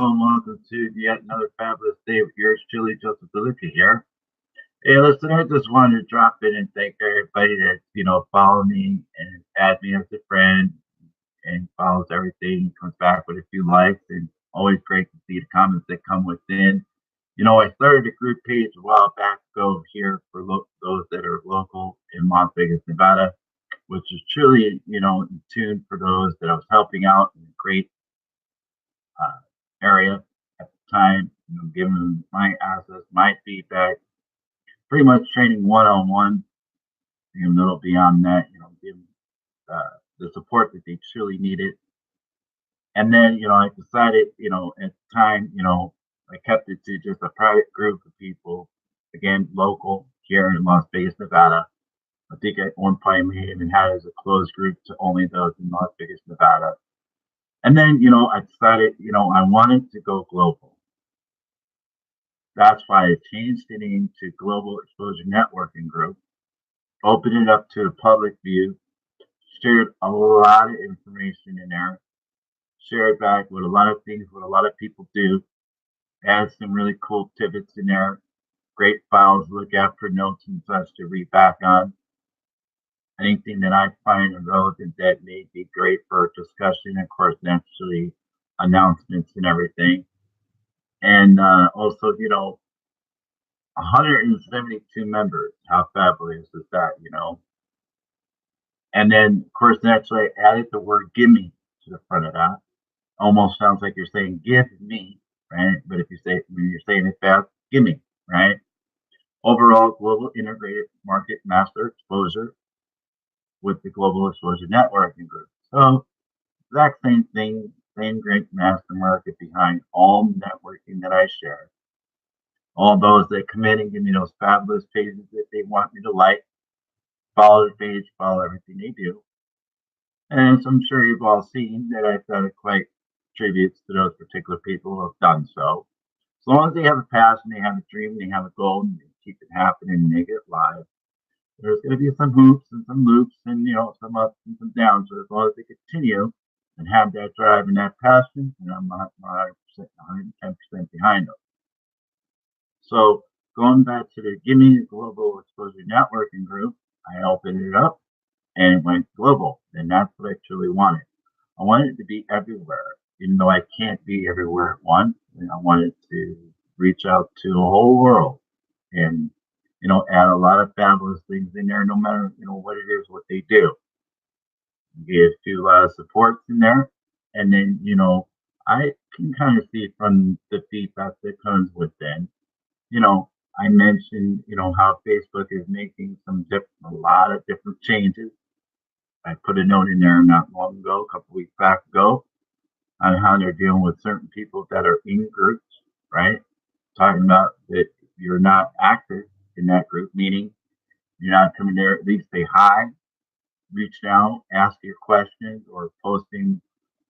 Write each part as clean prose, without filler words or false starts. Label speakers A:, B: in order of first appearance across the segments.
A: And welcome to yet another fabulous day with yours truly, Joseph DeLuca here. Hey, listen, I just wanted to drop in and thank everybody that, follow me and add me as a friend and follows everything, comes back with a few likes, and always great to see the comments that come within. I started a group page a while back ago here for those that are local in Las Vegas, Nevada, which is truly, in tune for those that I was helping out in a great uh, area at the time, giving them my assets, my feedback, pretty much training one on one, and a little beyond that, giving the support that they truly needed. And then, I decided, at the time, I kept it to just a private group of people, again, local here in Las Vegas, Nevada. I think at one point we even had it as a closed group to only those in Las Vegas, Nevada. And then, I decided, I wanted to go global. That's why I changed the name to Global Exposure Networking Group, opened it up to a public view, shared a lot of information in there, shared back with a lot of things, what a lot of people do, add some really cool tidbits in there, great files to look at for notes and such to read back on. Anything that I find relevant that may be great for discussion, of course, naturally announcements and everything. And also, 172 members. How fabulous is that? And then, of course, naturally, I added the word "gimme" to the front of that. Almost sounds like you're saying "give me," right? But if you say when you're saying it fast, "gimme," right? Overall, global integrated market master exposure with the Global Exposure Networking Group. So, exact same thing, same great master market behind all networking that I share. All those that come in and give me those fabulous pages that they want me to like, follow the page, follow everything they do. And as I'm sure you've all seen that I've done quite tributes to those particular people who have done so. As long as they have a passion, they have a dream, they have a goal, and they keep it happening and make it live. There's going to be some hoops and some loops and, some ups and some downs. But as long as they continue and have that drive and that passion, I'm 110% behind them. So going back to the GIMME Global Exposure Networking Group, I opened it up and it went global. And that's what I truly wanted. I wanted it to be everywhere, even though I can't be everywhere at once. And I wanted to reach out to the whole world and, add a lot of fabulous things in there, no matter, what it is, what they do. Give to supports in there. And then, I can kind of see from the feedback that comes within, I mentioned, how Facebook is making a lot of different changes. I put a note in there not long ago, a couple weeks back ago, on how they're dealing with certain people that are in groups, right? Talking about that you're not active in that group, meaning you're not coming there, at least say hi, reach out, ask your questions, or posting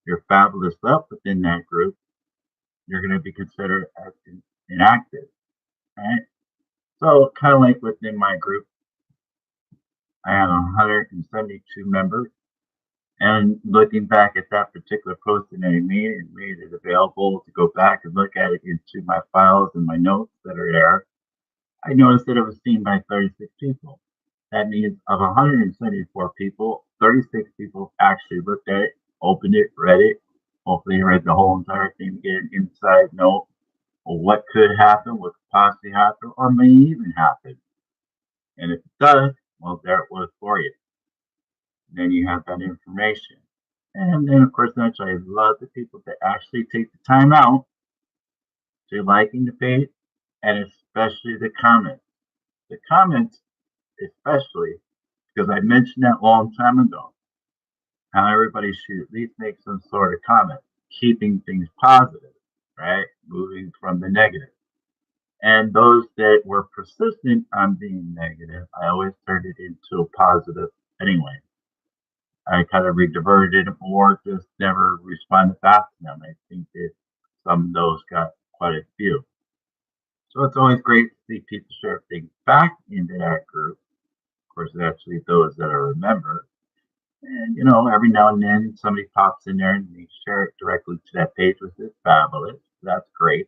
A: your fabulous stuff within that group, you're going to be considered as inactive, right? So, kind of like within my group, I have 172 members. And looking back at that particular post that I made and made it available to go back and look at it into my files and my notes that are there, I noticed that it was seen by 36 people. That means of 174 people, 36 people actually looked at it, opened it, read it. Hopefully, read the whole entire thing to get an inside note of what could happen, what could possibly happen, or may even happen. And if it does, well, there it was for you. Then you have that information. And then, of course, naturally, I love the people that actually take the time out to liking the page and especially the comments. The comments, especially, because I mentioned that a long time ago, how everybody should at least make some sort of comment, keeping things positive, right? Moving from the negative. And those that were persistent on being negative, I always turned it into a positive anyway. I kind of rediverted it or just never responded back to them. I think that some of those got quite a few. So it's always great to see people share things back into that group. Of course, actually those that are a member. And, every now and then somebody pops in there and they share it directly to that page, which is fabulous. That's great.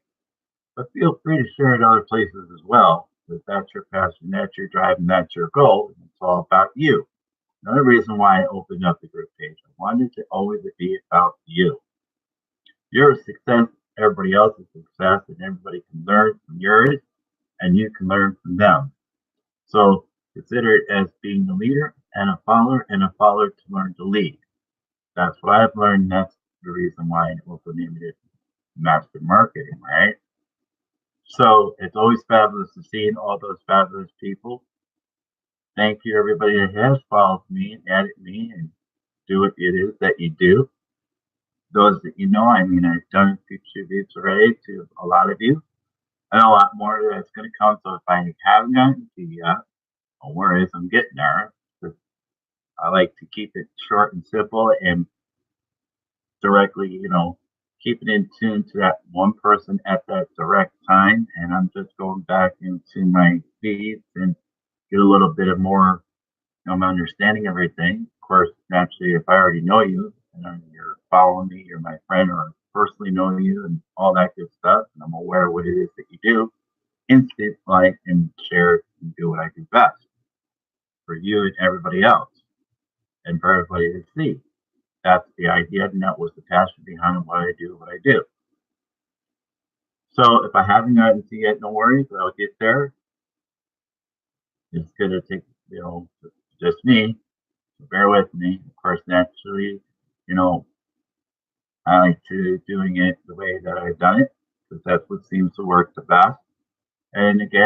A: But feel free to share it other places as well. If that's your passion, that's your drive, and that's your goal, and it's all about you. Another reason why I opened up the group page, I wanted to always be about you. Your success, everybody else's success, and everybody can learn from yours, and you can learn from them. So consider it as being a leader and a follower to learn to lead. That's what I've learned. That's the reason why I also named it Master Marketing, right? So it's always fabulous to see all those fabulous people. Thank you, everybody that has followed me and added me and do what it is that you do. Those that you know, I mean, I've done a few tributes already to a lot of you. I know a lot more that's going to come. So if I haven't gotten to you yet, no worries, I'm getting there. I like to keep it short and simple and directly, keep it in tune to that one person at that direct time. And I'm just going back into my feeds and get a little bit of more understanding everything. Of course, naturally, if I already know you and you're following me, you're my friend, or personally know you and all that good stuff, and I'm aware of what it is that you do, instant like and share and do what I do best for you and everybody else and for everybody to see. That's the idea, and that was the passion behind what I do, what I do. So if I haven't gotten to yet, no worries, I'll get there. It's gonna take, just me. So bear with me. Of course, naturally, you know, I like to doing it the way that I've done it because that's what seems to work the best. And again,